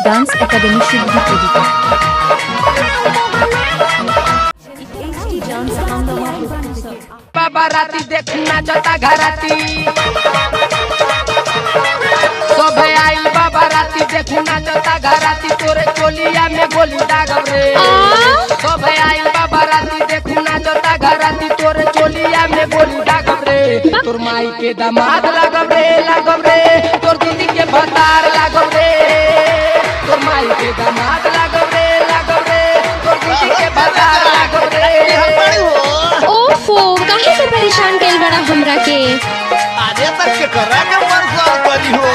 Dance academy शुभ editor बाबा राती देखना जता घराती सब आइल बाबा राती देखना जता घराती तोरे चोलिया में गोली दागब रे सब आइल बाबा राती देखना जता घराती तोरे चोलिया में गोली दागब रे तोर माई के दामाद लागब रे तोर दीदी के भतार लागब रे तोर माई के दामाद लागब रे तोर दीदी के भतार लागब रे। ओफो काहे से परेशान कैल बड़ा हमरा के आजे तक के करा के परेशान करी हो।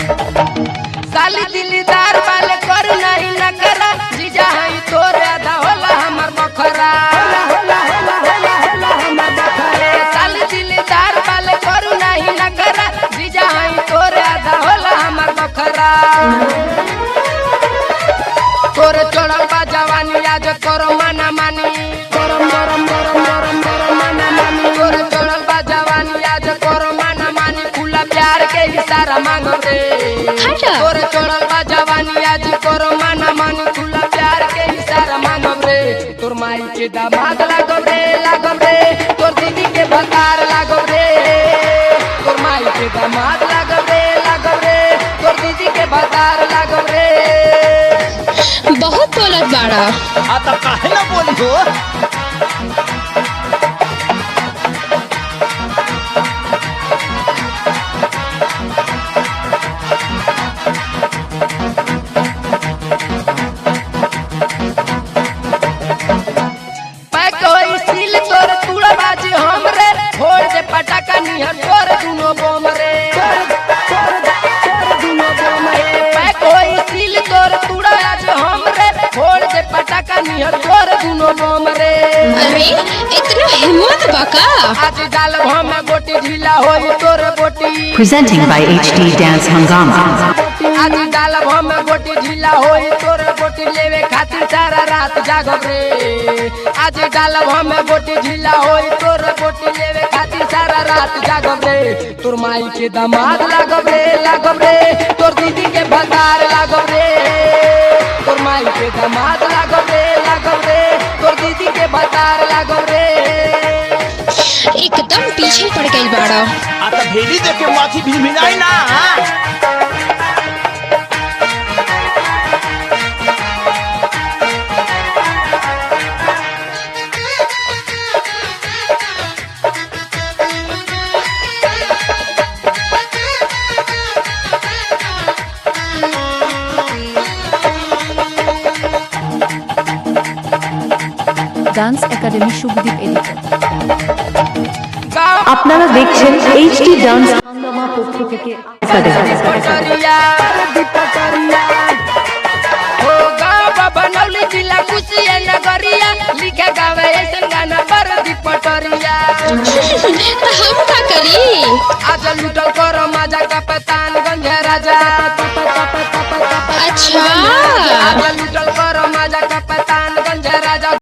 साली दिलदार वाले कर नहीं न करा जीजा हई तोरे आधा होला हमर बखरा साली दिलदार वाले कर नहीं न करा जीजा हई तोरे आधा होला हमर बखरा तोरे चढ़ल बा जवानी आज करो माना मानी तोरे चढ़ल बा जवानी आज करो माना मानी खुला प्यार के इशारा मांगब रे तोरे चढ़ल बा जवानी आज करो माना मानी खुला प्यार के इशारा मांगब रे तोर माई के दामाद लागब रे तोर दीदी के भतार लागब रे तोर माई के दामाद लागब रे तोर दीदी के भतार लागब रे। बहुत बोलत बाड़ा आ त काहे ना बोली हो। पैक होई सील तोर तूड़ा बाजी हमरे छोड़ दे पटाखा निहर तोर दुनो बम रे पैक होई सील तोर तूड़ा आज हमरे छोड़ दे पटाखा निहर तोर दुनो बम रे अरे इतना हिम्मत बाका आज डाल हम गोटी ढीला होई तोर गोटी presenting by HD Dance Hangama आज डाल हम गोटी ढीला होई तोर गोटी लेवे खातिर सारा रात जागब रे आज डाल हम गोटी ढीला होई तोर गोटी लेवे खातिर सारा रात जागब रे तोर माई के दामाद लागब रे तोर दीदी के भतार लागब रे तोर माई के दामाद लागब रे तोर दीदी के भतार लागब रे। एकदम पीछे पड़ गई बाड़ा आ त भेली देख के माथी भी मिलाई ना। डांस एकेडमी शुभ एडिटर गाँव আপনারা দেখছেন HD ডান্স হাঙ্গামা পক্ষ থেকে हो गाँव बनौली जिला खुशिया नगरिया लिखे गावे ऐसन गाना पर पटरिया तो हम का करी आज लुटल करो मजा का पतान गंज राजा अच्छा